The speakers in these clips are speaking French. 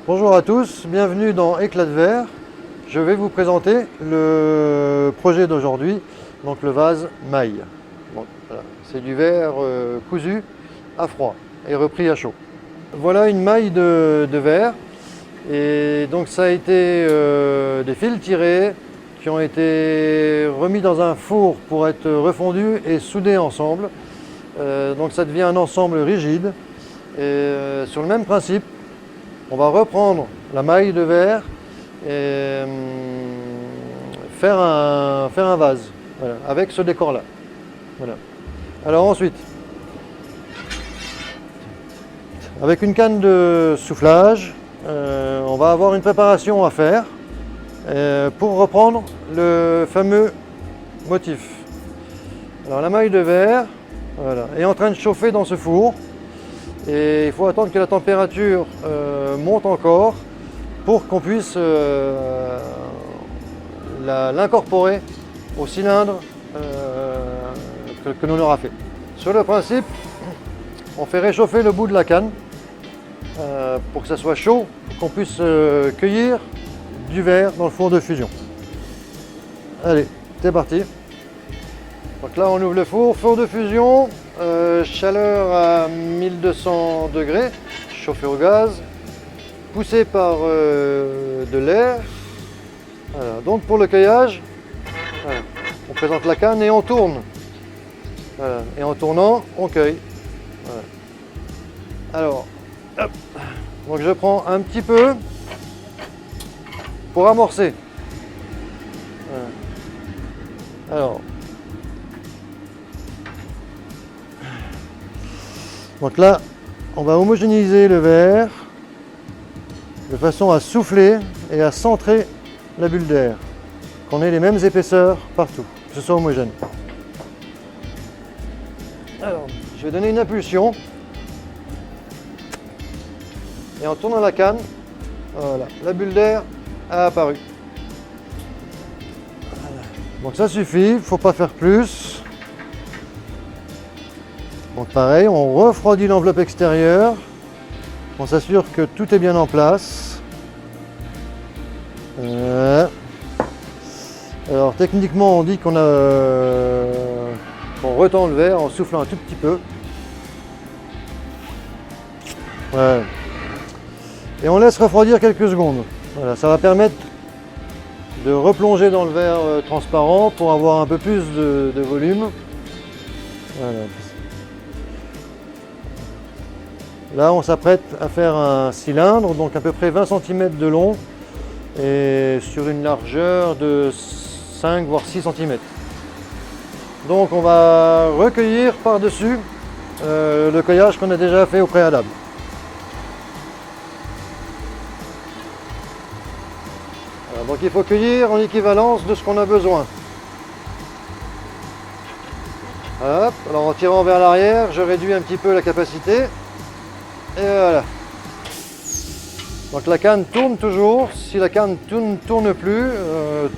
Bonjour à tous, bienvenue dans Éclat de verre. Je vais vous présenter le projet d'aujourd'hui, donc le vase maille. Donc, voilà, c'est du verre cousu à froid et repris à chaud. Voilà une maille de verre et donc ça a été des fils tirés qui ont été remis dans un four pour être refondus et soudés ensemble. Donc ça devient un ensemble rigide et sur le même principe, on va reprendre la maille de verre et faire un vase, voilà, avec ce décor-là. Voilà. Alors ensuite, avec une canne de soufflage, on va avoir une préparation à faire pour reprendre le fameux motif. Alors la maille de verre, voilà, est en train de chauffer dans ce four. Et il faut attendre que la température monte encore pour qu'on puisse l'incorporer au cylindre que l'on aura fait. Sur le principe, on fait réchauffer le bout de la canne pour que ça soit chaud, pour qu'on puisse cueillir du verre dans le four de fusion. Allez, c'est parti. Donc là on ouvre le four de fusion, chaleur à 1200 degrés, chauffé au gaz, poussé par de l'air. Voilà. Donc pour le cueillage, voilà, on présente la canne et on tourne. Voilà. Et en tournant, on cueille. Voilà. Alors, hop. Donc je prends un petit peu pour amorcer. Voilà. Alors, donc là, on va homogénéiser le verre de façon à souffler et à centrer la bulle d'air, qu'on ait les mêmes épaisseurs partout, que ce soit homogène. Alors, je vais donner une impulsion et en tournant la canne, voilà, la bulle d'air a apparu. Voilà. Donc ça suffit, il ne faut pas faire plus. Donc pareil, on refroidit l'enveloppe extérieure, on s'assure que tout est bien en place. Alors techniquement on dit qu'on retend le verre en soufflant un tout petit peu. Ouais. Et on laisse refroidir quelques secondes. Voilà, ça va permettre de replonger dans le verre transparent pour avoir un peu plus de volume. Voilà. Là, on s'apprête à faire un cylindre, donc à peu près 20 cm de long et sur une largeur de 5 voire 6 cm. Donc on va recueillir par-dessus le cueillage qu'on a déjà fait au préalable. Voilà, donc il faut cueillir en équivalence de ce qu'on a besoin. Hop, alors en tirant vers l'arrière, je réduis un petit peu la capacité. Et voilà. Donc la canne tourne toujours. Si la canne ne tourne plus,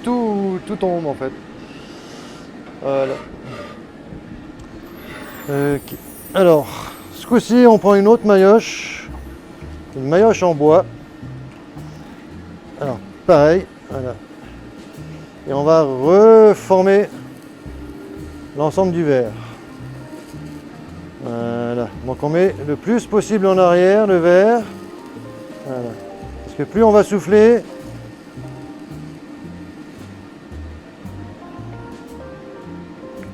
tout tombe en fait. Voilà. Okay. Alors, ce coup-ci, on prend une autre maillotche. Une maillotche en bois. Alors, pareil. Voilà. Et on va reformer l'ensemble du verre. Voilà, donc on met le plus possible en arrière le verre, voilà. Parce que plus on va souffler,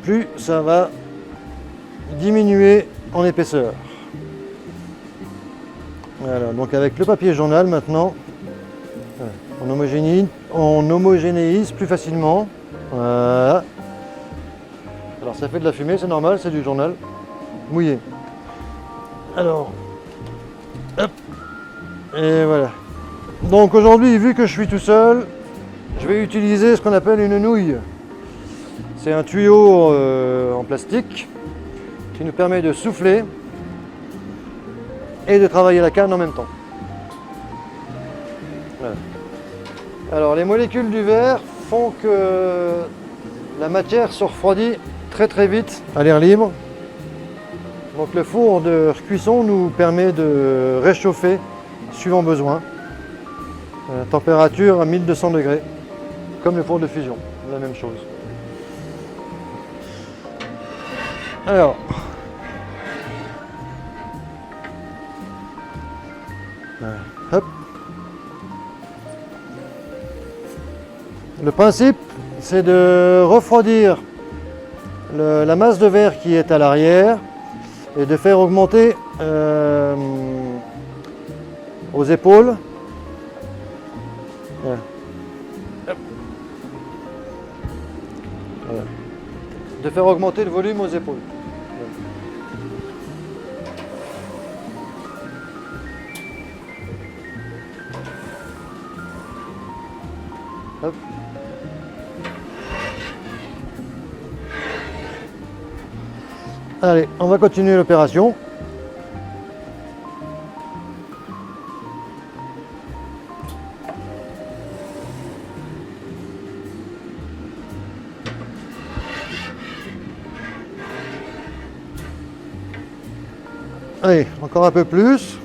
plus ça va diminuer en épaisseur. Voilà, donc avec le papier journal maintenant, voilà, on homogénéise plus facilement. Voilà. Alors ça fait de la fumée, c'est normal, c'est du journal mouillé. Alors, hop, et voilà. Donc aujourd'hui, vu que je suis tout seul, je vais utiliser ce qu'on appelle une nouille. C'est un tuyau en plastique qui nous permet de souffler et de travailler la canne en même temps. Voilà. Alors les molécules du verre font que la matière se refroidit très vite à l'air libre. Donc le four de cuisson nous permet de réchauffer suivant besoin. Température à 1200 degrés, comme le four de fusion, la même chose. Alors, hop. Le principe, c'est de refroidir la masse de verre qui est à l'arrière et de faire augmenter aux épaules. Voilà. Voilà. De faire augmenter le volume aux épaules. Hop. Allez, on va continuer l'opération. Allez, encore un peu plus.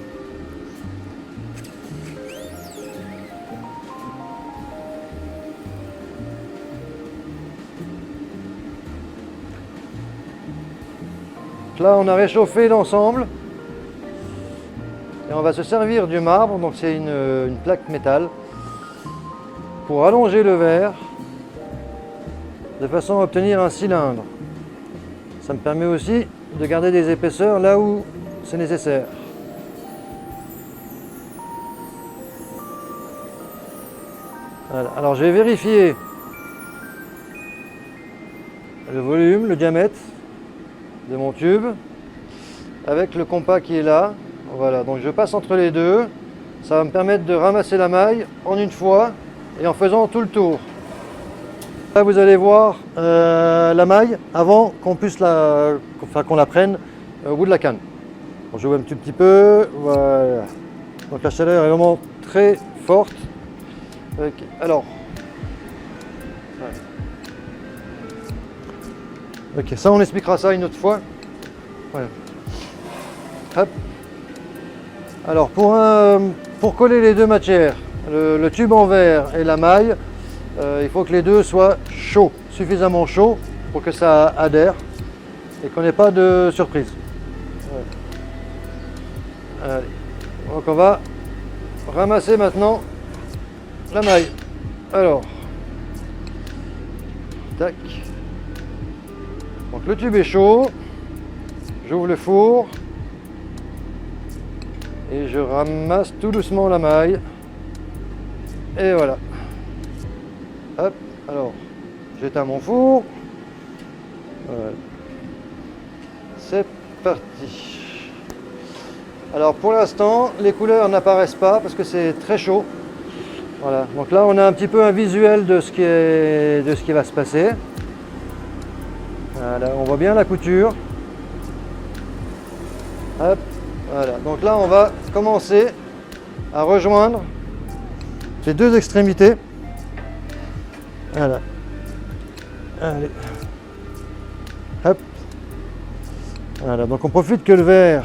Là, on a réchauffé l'ensemble et on va se servir du marbre, donc c'est une plaque métal, pour allonger le verre de façon à obtenir un cylindre. Ça me permet aussi de garder des épaisseurs là où c'est nécessaire. Voilà. Alors je vais vérifier le volume, le diamètre de mon tube avec le compas qui est là. Voilà, donc je passe entre les deux. Ça va me permettre de ramasser la maille en une fois et en faisant tout le tour. Là vous allez voir la maille avant qu'on puisse qu'on la prenne au bout de la canne. Donc, je vois un tout petit peu. Voilà. Donc la chaleur est vraiment très forte. Okay. Alors. Ouais. Ok, ça on expliquera ça une autre fois. Voilà. Hop. Alors pour coller les deux matières, le tube en verre et la maille, il faut que les deux soient chauds, suffisamment chauds pour que ça adhère et qu'on n'ait pas de surprise. Voilà. Allez. Donc on va ramasser maintenant la maille. Alors, tac. Donc le tube est chaud, j'ouvre le four et je ramasse tout doucement la maille. Et voilà. Hop, alors j'éteins mon four. Voilà. C'est parti. Alors pour l'instant, les couleurs n'apparaissent pas parce que c'est très chaud. Voilà, donc là on a un petit peu un visuel de ce qui va se passer. Voilà, on voit bien la couture. Hop, voilà. Donc là, on va commencer à rejoindre les deux extrémités. Voilà. Allez. Hop. Voilà. Donc on profite que le verre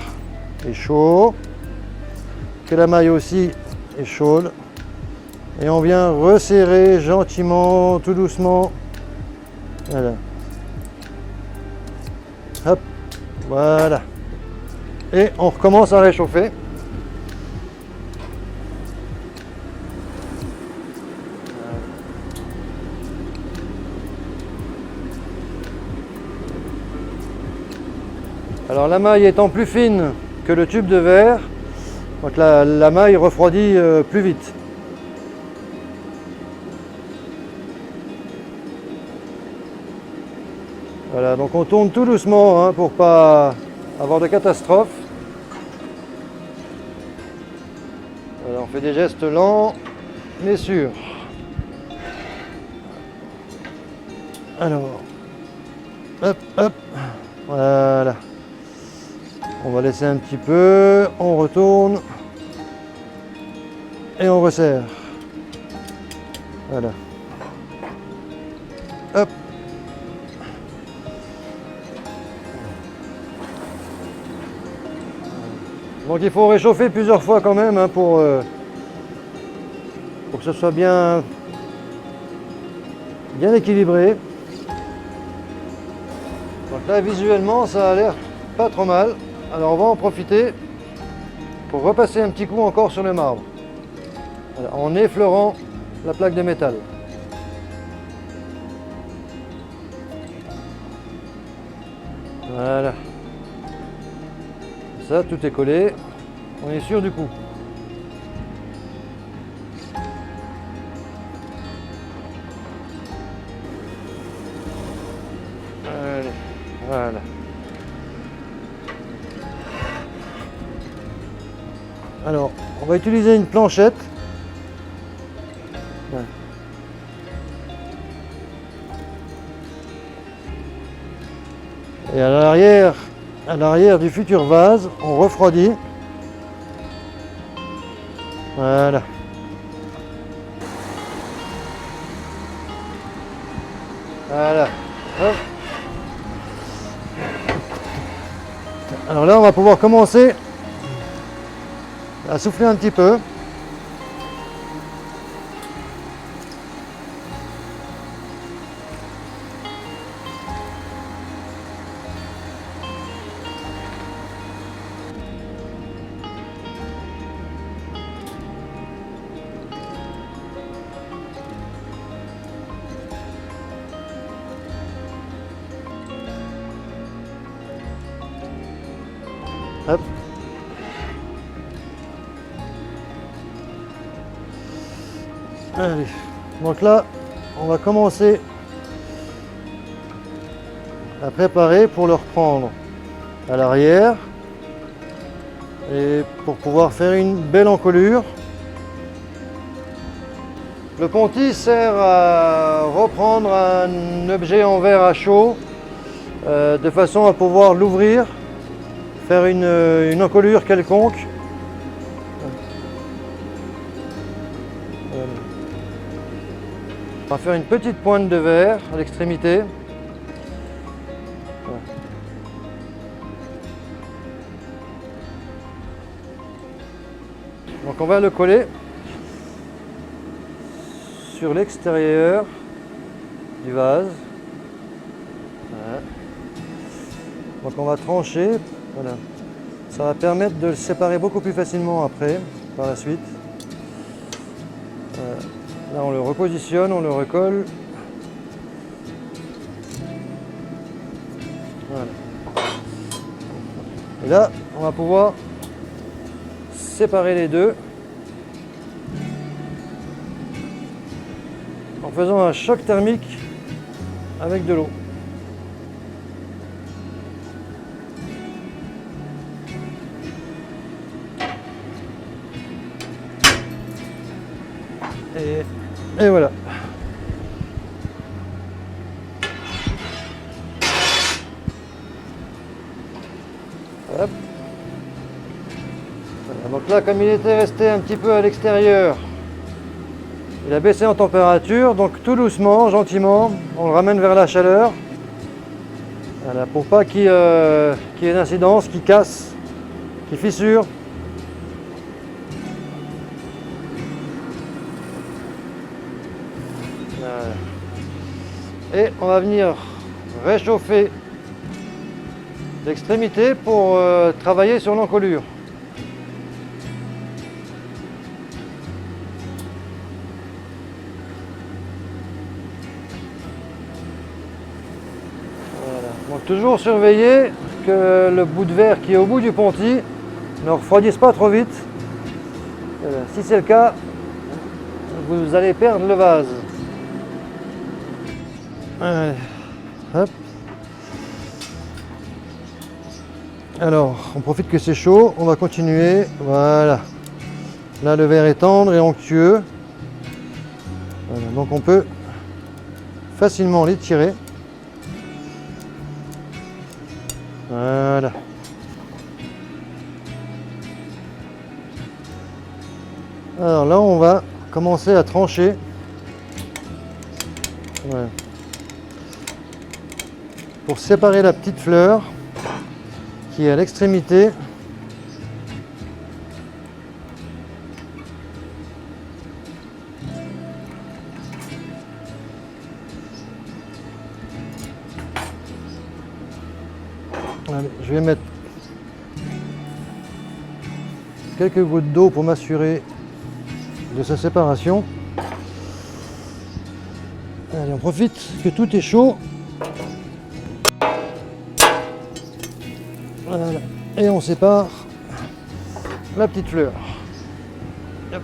est chaud, que la maille aussi est chaude, et on vient resserrer gentiment, tout doucement. Voilà. Hop, voilà. Et on recommence à réchauffer. Alors la maille étant plus fine que le tube de verre, donc la maille refroidit plus vite. Voilà, donc on tourne tout doucement hein, pour pas avoir de catastrophe. Voilà, on fait des gestes lents mais sûrs. Alors, hop, hop, voilà. On va laisser un petit peu, on retourne et on resserre. Voilà. Hop. Donc il faut réchauffer plusieurs fois quand même hein, pour que ce soit bien équilibré. Donc là, visuellement, ça a l'air pas trop mal. Alors on va en profiter pour repasser un petit coup encore sur le marbre, voilà, en effleurant la plaque de métal. Voilà. Ça, tout est collé. On est sûr du coup. Allez, voilà. Alors, on va utiliser une planchette. Ouais. Et à l'arrière du futur vase, on refroidit. Voilà. Voilà. Hop. Alors là, on va pouvoir commencer à souffler un petit peu. Hop. Allez. Donc là, on va commencer à préparer pour le reprendre à l'arrière et pour pouvoir faire une belle encolure. Le pontis sert à reprendre un objet en verre à chaud de façon à pouvoir l'ouvrir, faire une encolure quelconque. Voilà. On va faire une petite pointe de verre à l'extrémité. Voilà. Donc on va le coller sur l'extérieur du vase. Voilà. Donc on va trancher. Voilà. Ça va permettre de le séparer beaucoup plus facilement après, par la suite. Voilà. Là on le repositionne, on le recolle. Voilà. Et là, on va pouvoir séparer les deux en faisant un choc thermique avec de l'eau. Et voilà. Hop. Voilà. Donc là, comme il était resté un petit peu à l'extérieur, il a baissé en température, donc tout doucement, gentiment, on le ramène vers la chaleur. Voilà, pour pas qu'il y ait d'incidence, qu'il casse, qu'il fissure. Voilà. Et on va venir réchauffer l'extrémité pour travailler sur l'encolure. Voilà. Donc toujours surveiller que le bout de verre qui est au bout du pontis ne refroidisse pas trop vite. Voilà. Si c'est le cas, vous allez perdre le vase. Allez. Hop. Alors, on profite que c'est chaud, on va continuer. Voilà. Là, le verre est tendre et onctueux. Voilà. Donc, on peut facilement l'étirer. Voilà. Alors là, on va commencer à trancher. Voilà. Pour séparer la petite fleur qui est à l'extrémité. Allez, je vais mettre quelques gouttes d'eau pour m'assurer de sa séparation. Allez, on profite que tout est chaud. Voilà. Et on sépare la petite fleur. Hop.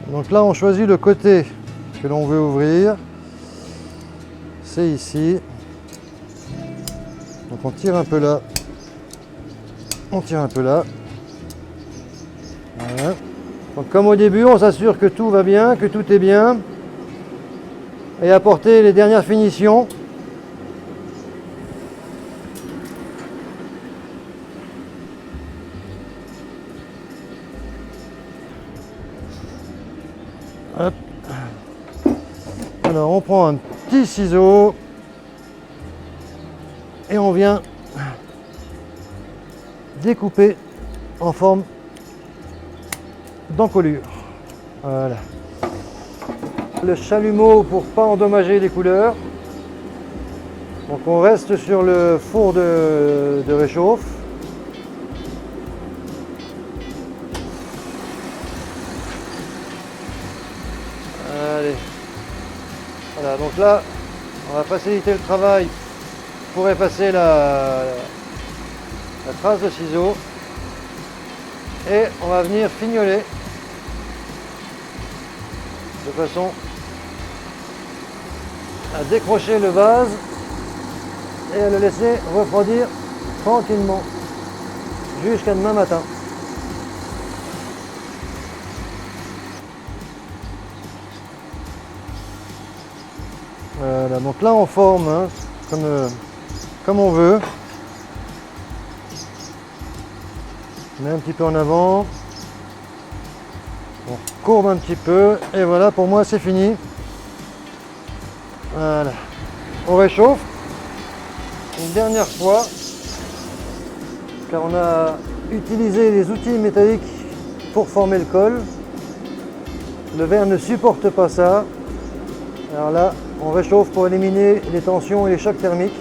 Donc là, on choisit le côté que l'on veut ouvrir. C'est ici. Donc on tire un peu là. On tire un peu là. Voilà. Donc comme au début, on s'assure que tout va bien, que tout est bien. Et apporter les dernières finitions. Hop. Alors on prend un petit ciseau et on vient découper en forme d'encolure. Voilà. Le chalumeau pour pas endommager les couleurs. Donc on reste sur le four de réchauffe. Allez. Voilà, donc là, on va faciliter le travail pour effacer la trace de ciseau. Et on va venir fignoler de façon à décrocher le vase et à le laisser refroidir tranquillement jusqu'à demain matin. Voilà, donc là on forme hein, comme on veut. On met un petit peu en avant. On courbe un petit peu et voilà, pour moi c'est fini. Voilà. On réchauffe une dernière fois car on a utilisé les outils métalliques pour former le col. Le verre ne supporte pas ça. Alors là, on réchauffe pour éliminer les tensions et les chocs thermiques.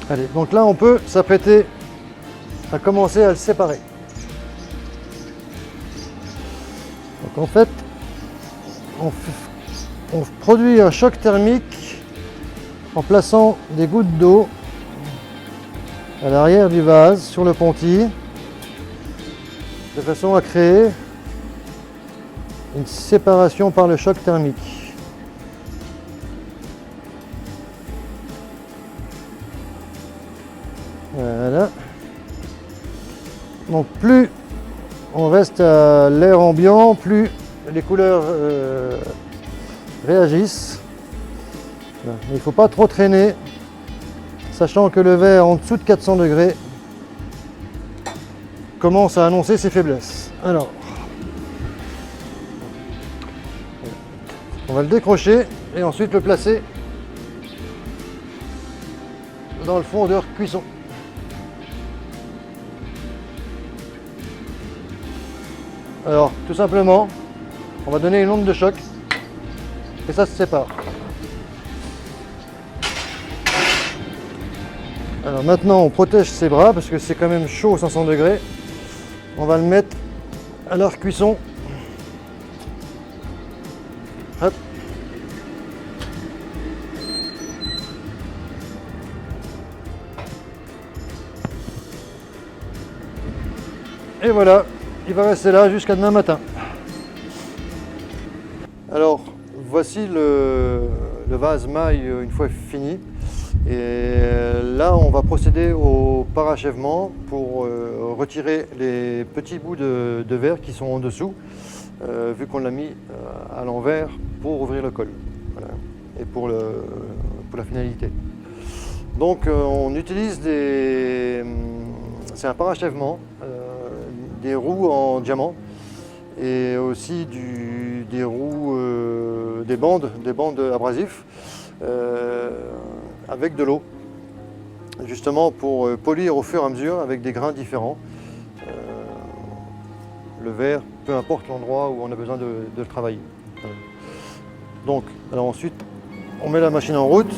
Allez, donc là on peut s'apprêter à commencer à le séparer. Donc en fait, on produit un choc thermique en plaçant des gouttes d'eau à l'arrière du vase sur le pontis de façon à créer une séparation par le choc thermique. Voilà. Donc plus on reste à l'air ambiant, plus les couleurs réagissent. Voilà. Il ne faut pas trop traîner, sachant que le verre en dessous de 400 degrés commence à annoncer ses faiblesses. Alors, on va le décrocher et ensuite le placer dans le fondeur cuisson. Alors, tout simplement, on va donner une onde de choc et ça se sépare. Alors maintenant, on protège ses bras parce que c'est quand même chaud aux 500 degrés. On va le mettre à leur cuisson. Hop. Et voilà, il va rester là jusqu'à demain matin. Alors, voici le vase maille une fois fini. Et là, on va procéder au parachèvement pour retirer les petits bouts de verre qui sont en dessous, vu qu'on l'a mis à l'envers pour ouvrir le col. Voilà. Et pour la finalité. Donc, on utilise c'est un parachèvement, des roues en diamant. et aussi des roues, des bandes abrasives avec de l'eau, justement pour polir au fur et à mesure avec des grains différents le verre, peu importe l'endroit où on a besoin de le travailler. Voilà. Donc, alors ensuite, on met la machine en route.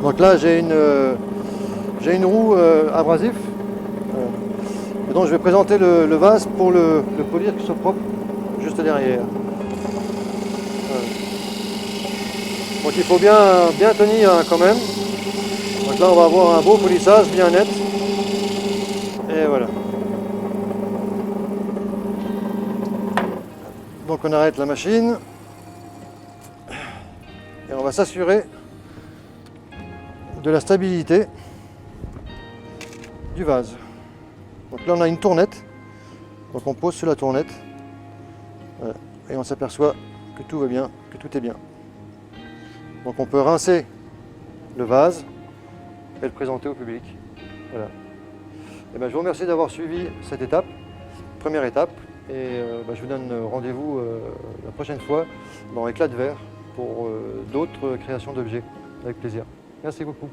Donc là, j'ai une roue abrasive. Et donc, je vais présenter le vase pour le polir qu'il soit propre juste derrière. Voilà. Donc, il faut bien tenir hein, quand même. Donc là, on va avoir un beau polissage bien net. Et voilà. Donc on arrête la machine et on va s'assurer de la stabilité du vase. Donc là on a une tournette, donc on pose sur la tournette voilà. Et on s'aperçoit que tout va bien, que tout est bien. Donc on peut rincer le vase et le présenter au public. Voilà. Et ben, je vous remercie d'avoir suivi cette étape, première étape. Et je vous donne rendez-vous la prochaine fois dans Éclat de verre pour d'autres créations d'objets, avec plaisir. Merci beaucoup.